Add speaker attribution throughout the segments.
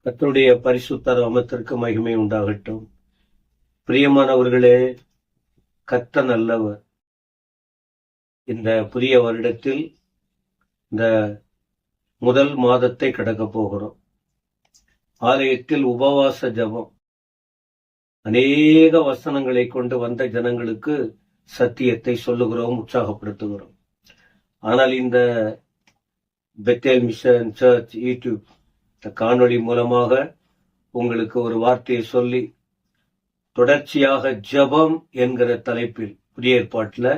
Speaker 1: கர்த்தருடைய பரிசுத்த நாமத்திற்கு மகிமை உண்டாகட்டும். பிரியமானவர்களே, கர்த்தர் நல்லவர். இந்த புதிய வருடத்தில் இந்த முதல் மாதத்தை கடக்க போகிறோம். ஆலயத்தில் உபவாச ஜெபம், அநேக வசனங்களை கொண்டு வந்த ஜனங்களுக்கு சத்தியத்தை சொல்லுகிறோம், உற்சாகப்படுத்துகிறோம். ஆனால் இந்த பெத்தேல் மிஷன் சர்ச் யூடியூப் காணொளி மூலமாக உங்களுக்கு ஒரு வார்த்தையை சொல்லி தொடர்ச்சியாக ஜெபம் என்கிற தலைப்பில், புதிய ஏற்பாட்டில்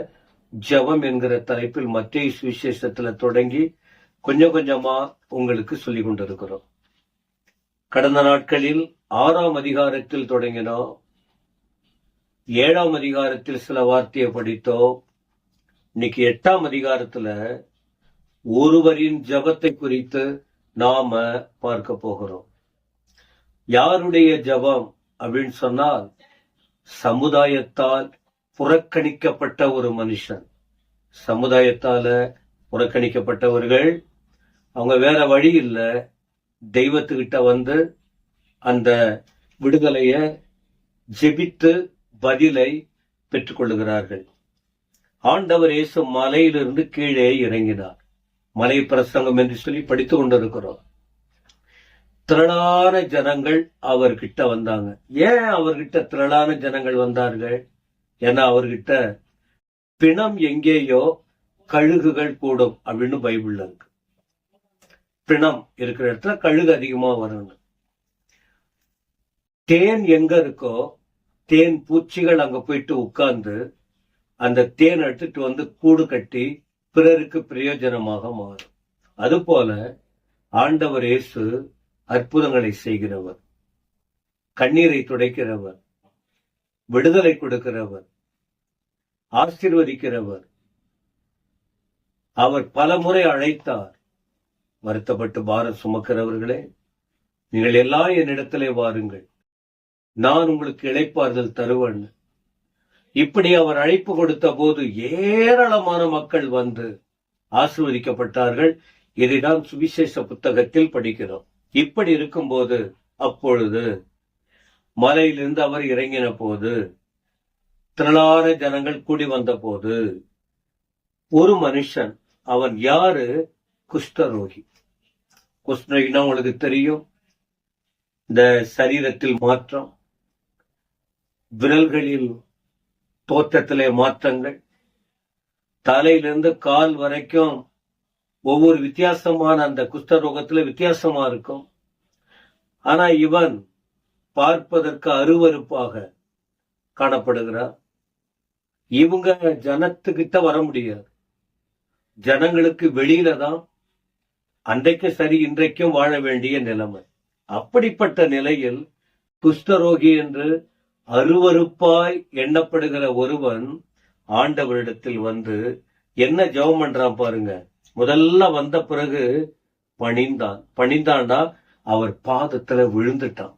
Speaker 1: ஜெபம் என்கிற தலைப்பில் மத்தேயு சுவிசேஷத்துல தொடங்கி கொஞ்சம் கொஞ்சமா உங்களுக்கு சொல்லிக் கொண்டிருக்கிறோம். கடந்த நாட்களில் 6ஆம் அதிகாரத்தில் தொடங்கினோம். 7ஆம் அதிகாரத்தில் சில வார்த்தையை படித்தோம். இன்னைக்கு 8ஆம் அதிகாரத்துல ஒருவரின் ஜெபத்தை குறித்து நாம பார்க்க போகிறோம். யாருடைய ஜெபம் அப்படின்னு சொன்னால், சமுதாயத்தால் புறக்கணிக்கப்பட்ட ஒரு மனுஷன். சமுதாயத்தால புறக்கணிக்கப்பட்டவர்கள், அவங்க வேற வழி இல்லை, தெய்வத்துக்கிட்ட வந்து அந்த விடுதலைய ஜெபித்து பதிலை பெற்றுக்கொள்ளுகிறார்கள். ஆண்டவர் இயேசு மலையிலிருந்து கீழே இறங்கினார். மலை பிரசங்கம் என்று சொல்லி படித்து கொண்டிருக்கிறோம். திரளான ஜனங்கள் அவர்கிட்ட வந்தாங்க. ஏன் அவர்கிட்ட திரளான ஜனங்கள் வந்தார்கள்? ஏன்னா அவர்கிட்ட பிணம் எங்கேயோ கழுகுகள் கூடும் அப்படின்னு பைபிள்ல இருக்கு. பிணம் இருக்கிற இடத்துல கழுகு அதிகமா வரணும். தேன் எங்க இருக்கோ, தேன் பூச்சிகள் அங்க போயிட்டு உட்கார்ந்து அந்த தேன் எடுத்துட்டு வந்து கூடு கட்டி பிறருக்கு பிரயோஜனமாக மாறும். அதுபோல ஆண்டவர் இயேசு அற்புதங்களை செய்கிறவர், கண்ணீரை துடைக்கிறவர், விடுதலை கொடுக்கிறவர், ஆசீர்வதிக்கிறவர். அவர் பல முறை அழைத்தார். வருத்தப்பட்டு பாரம் சுமக்கிறவர்களே, நீங்கள் எல்லாம் என்னிடத்திலே வாருங்கள், நான் உங்களுக்கு இளைப்பாறுதல் தருவேன். இப்படி அவர் அழைப்பு கொடுத்த போது ஏராளமான மக்கள் வந்து ஆசீர்வதிக்கப்பட்டார்கள். இதைதான் சுவிசேஷ புத்தகத்தில் படிக்கிறோம். இப்படி இருக்கும்போது, அப்பொழுது மலையிலிருந்து அவர் இறங்கின போது, திரளான ஜனங்கள் கூடி வந்த போது, ஒரு மனுஷன், அவன் யாரு? குஷ்டரோகி. குஷ்டரோகினா உங்களுக்கு தெரியும், இந்த சரீரத்தில் மாற்றம், விரல்களில் தோற்றத்திலே மாற்றங்கள், தலையிலிருந்து கால் வரைக்கும் ஒவ்வொரு வித்தியாசமான அந்த குஷ்டரோகத்துல வித்தியாசமா இருக்கும். ஆனா இவன் பார்ப்பதற்கு அருவருப்பாக காணப்படுகிறார். இவங்க ஜனத்துக்கிட்ட வர முடியாது. ஜனங்களுக்கு வெளியில தான் அன்றைக்கு சரி, இன்றைக்கும் வாழ வேண்டிய நிலைமை. அப்படிப்பட்ட நிலையில் குஷ்டரோகி என்று அருவருப்பாய் எண்ணப்படுகிற ஒருவன் ஆண்டவரிடத்தில் வந்து என்ன ஜெபம் பண்றான் பாருங்க. முதல்ல வந்த பிறகு பணிந்தான்டா, அவர் பாதத்துல விழுந்துட்டான்.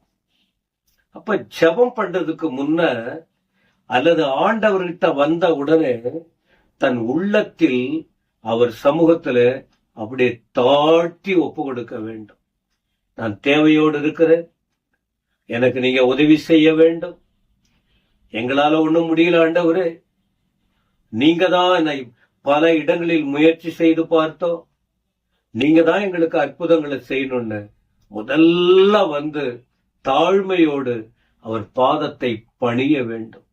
Speaker 1: அப்ப ஜெபம் பண்றதுக்கு முன்ன அல்லது ஆண்டவர்கிட்ட வந்த உடனே தன் உள்ளத்தில் அவர் சமூகத்துல அப்படியே தாழ்த்தி ஒப்பு கொடுக்க வேண்டும். நான் தேவையோடு இருக்கிறேன், எனக்கு நீங்க உதவி செய்ய வேண்டும். எங்களால ஒண்ணும் முடியல ஆண்டவரே, நீங்க தான் என்னை பல இடங்களில் முயற்சி செய்து பார்த்தோம், நீங்க தான் எங்களுக்கு அற்புதங்களை செய்யணும்னு முதல்ல வந்து தாழ்மையோடு அவர் பாதத்தை பணிய வேண்டும்,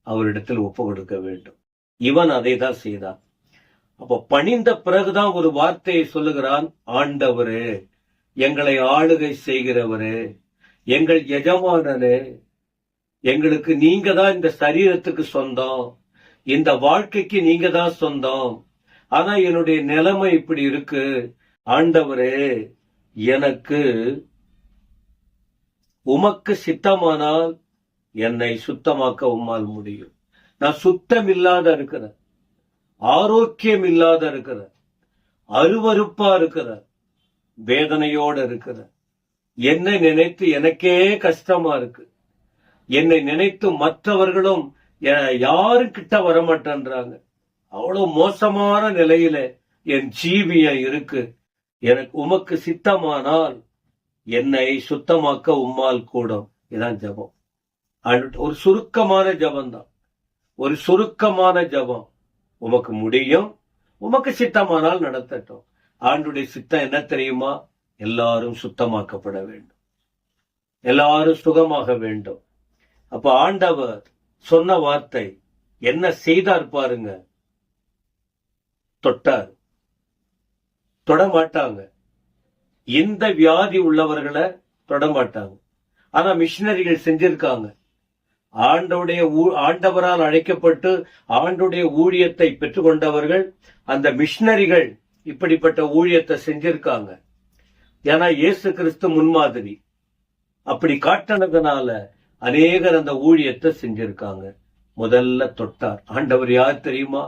Speaker 1: அவரிடத்தில் ஒப்பு கொடுக்க வேண்டும். இவன் அதை தான் செய்தான். அப்ப பணிந்த பிறகுதான் ஒரு வார்த்தையை சொல்லுகிறான். ஆண்டவரே, எங்களை ஆளுகை செய்கிறவரே, எங்கள் எஜமானனே, எங்களுக்கு நீங்க தான் இந்த சரீரத்துக்கு சொந்தம், இந்த வாழ்க்கைக்கு நீங்க தான் சொந்தம். ஆனா என்னுடைய நிலைமை இப்படி இருக்கு. ஆண்டவரே, எனக்கு உமக்கு சித்தமானால் என்னை சுத்தமாக்க உம்மால் முடியும். நான் சுத்தம் இல்லாத இருக்கிறேன், ஆரோக்கியம் இல்லாத இருக்கிறேன், அருவருப்பா இருக்கிறேன், வேதனையோடு இருக்கிறேன். என்னை நினைத்து எனக்கே கஷ்டமா இருக்கு. என்னை நினைத்து மற்றவர்களும் யாருக்கிட்ட வரமாட்டேன்றாங்க. அவ்வளவு மோசமான நிலையில என் ஜீவியம் இருக்கு. எனக்கு உமக்கு சித்தமானால் என்னை சுத்தமாக்க உம்மால் கூடும். இதான் ஜெபம். ஒரு சுருக்கமான ஜெபம் தான். ஒரு சுருக்கமான ஜெபம். உமக்கு முடியும், உமக்கு சித்தமானால் நடத்தட்டும். ஆண்டுடைய சித்தம் என்ன தெரியுமா? எல்லாரும் சுத்தமாக்கப்பட வேண்டும், எல்லாரும் சுகமாக வேண்டும். அப்ப ஆண்டவர் சொன்ன வார்த்தை என்ன செய்தார் பாருங்க. தொட்டார். தொடமாட்டாங்க. இந்த வியாதி உள்ளவர்களை தொடமாட்டாங்க. ஆனா மிஷினரிகள் செஞ்சிருக்காங்க. ஆண்டவரால் அழைக்கப்பட்டு ஆண்டுடைய ஊழியத்தை பெற்றுக்கொண்டவர்கள், அந்த மிஷினரிகள் இப்படிப்பட்ட ஊழியத்தை செஞ்சிருக்காங்க. ஏன்னா இயேசு கிறிஸ்து முன்மாதிரி. அப்படி காட்டினதுனால அநேகர் அந்த ஊழியத்தை செஞ்சிருக்காங்க. முதல்ல தொட்டார். ஆண்டவர் யார் தெரியுமா?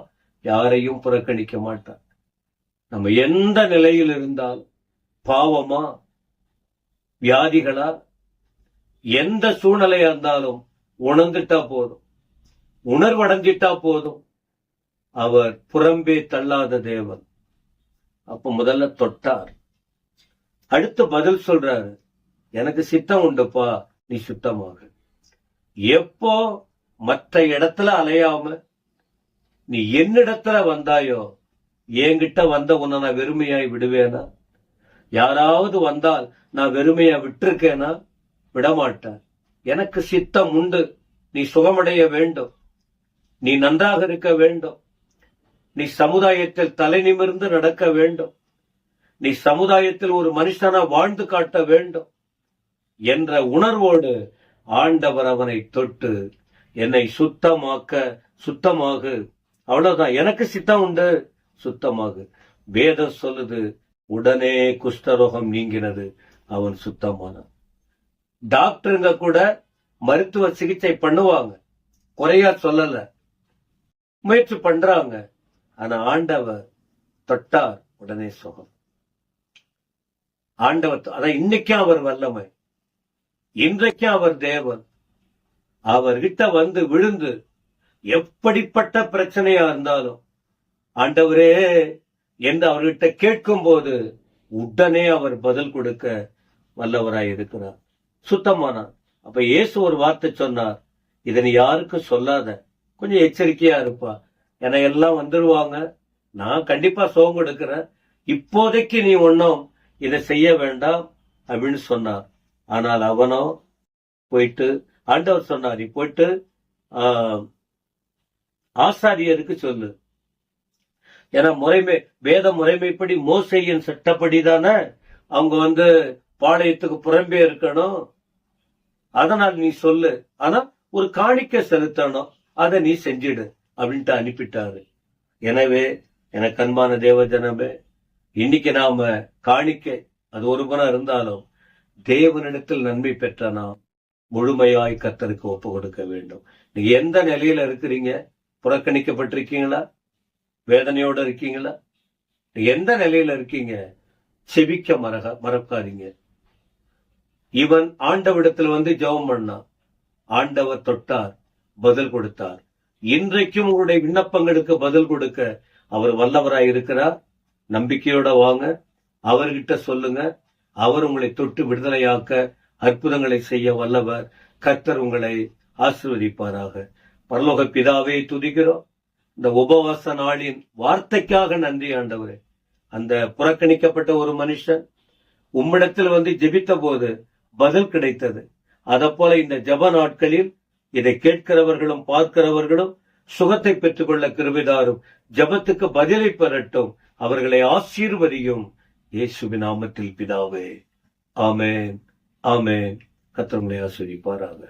Speaker 1: யாரையும் புறக்கணிக்க மாட்டார். நம்ம எந்த நிலையில் இருந்தாலும், பாவமா வியாதிகளா எந்த சூழ்நிலையா இருந்தாலும் உணர்ந்துட்டா போதும், உணர்வடைஞ்சிட்டா போதும். அவர் புறம்பே தள்ளாத தேவன். அப்ப முதல்ல தொட்டார். அடுத்து பதில் சொல்றாரு, எனக்கு சித்தம் உண்டுப்பா, நீ சுத்தமாக. எப்போ மற்ற இடத்துல அலையாம நீ என்னிடத்துல வந்தாயோ, என்கிட்ட வந்த உன்னை நான் வெறுமையாய் விடுவேனா? யாராவது வந்தால் நான் வெறுமையா விட்டிருக்கேனா? விடமாட்டேன். எனக்கு சித்தம் உண்டு. நீ சுகமடைய வேண்டும், நீ நன்றாக இருக்க வேண்டும், நீ சமுதாயத்தில் தலை நிமிர்ந்து நடக்க வேண்டும், நீ சமுதாயத்தில் ஒரு மனுஷனா வாழ்ந்து காட்ட வேண்டும் என்ற உணர்வோடு ஆண்டவர் அவனை தொட்டு, என்னை சுத்தமாக, அவ்வளவுதான், எனக்கு சித்தம் உண்டு, சுத்தமாக. வேதம் சொல்லுது, உடனே குஷ்டரோகம் நீங்கினது, அவன் சுத்தமானான். டாக்டருங்க கூட மருத்துவ சிகிச்சை பண்ணுவாங்க, குறையா சொல்லல, முயற்சி பண்றாங்க. ஆனா ஆண்டவர் தொட்டார், உடனே சுகம். ஆண்டவர் அதான் இன்னைக்கும் அவர் வல்லமை, இன்றைக்கும் அவர் தேவன். அவர்கிட்ட வந்து விழுந்து எப்படிப்பட்ட பிரச்சனையா இருந்தாலும் ஆண்டவரே என்று அவர்கிட்ட கேட்கும் போது உடனே அவர் பதில் கொடுக்க வல்லவராய் இருக்கிறார். சுத்தமானார். அப்ப இயேசு ஒரு வார்த்தை சொன்னார், இதை நீ யாருக்கும் சொல்லாத, கொஞ்சம் எச்சரிக்கையா இருப்பா, என எல்லாம் வந்துருவாங்க, நான் கண்டிப்பா சுகம் கொடுக்கிறேன், இப்போதைக்கு நீ ஒன்னும் இதை செய்ய வேண்டாம் அப்படின்னு சொன்னார். ஆனால் அவனோ போயிட்டு, ஆண்டவர் சொன்னார், நீ போயிட்டு ஆசாரியருக்கு சொல்லு. ஏன்னா வேத முறைமைப்படி மோசேயின் சட்டப்படி தானே அவங்க பாளையத்துக்கு புறம்பே இருக்கணும். அதனால் நீ சொல்லு, ஆனா ஒரு காணிக்கை செலுத்தணும், அதை நீ செஞ்சிடு அப்படின்ட்டு அனுப்பிட்டாரு. எனவே எனக்கு அன்பான தேவஜனமே, இன்னைக்கு நாம காணிக்கை அது ஒரு புறம் இருந்தாலும் தேவனிடத்தில் நன்மை பெற்ற நாம் முழுமையாய் கர்த்தருக்கு ஒப்பு கொடுக்க வேண்டும். நீங்க எந்த நிலையில இருக்கிறீங்க? புறக்கணிக்கப்பட்டிருக்கீங்களா? வேதனையோட இருக்கீங்களா? எந்த நிலையில இருக்கீங்க? செபிக்க மறக்காதீங்க. இவன் ஆண்டவரிடத்தில் ஜெபம் பண்ணான், ஆண்டவர் தொட்டார், பதில் கொடுத்தார். இன்றைக்கும் உங்களுடைய விண்ணப்பங்களுக்கு பதில் கொடுக்க அவர் வல்லவராய் இருக்கிறார். நம்பிக்கையோட வாங்க, அவர்கிட்ட சொல்லுங்க. அவர் உங்களை தொட்டு விடுதலையாக்க அற்புதங்களை செய்ய வல்லவர். கர்த்தர் உங்களை ஆசீர்வதிப்பாராக. பரலோக பிதாவே, துதிக்கிறோம் இந்த உபவாச நாளின் வார்த்தைக்காக நன்றி ஆண்டவரே. அந்த புறக்கணிக்கப்பட்ட ஒரு மனுஷன் உம்மிடத்தில் ஜெபித்த போது பதில் கிடைத்தது. அதை போல இந்த ஜெப நாட்களில் இதை கேட்கிறவர்களும் பார்க்கிறவர்களும் சுகத்தை பெற்றுக்கொள்ள கிருபைதாரும். ஜெபத்துக்கு பதிலை பெறட்டும். அவர்களை ஆசீர்வதியும். இயேசுவின் நாமத்தில் பிதாவே, ஆமென், ஆமென். கர்த்தர் உங்களை ஆசீர்வதிப்பாராக.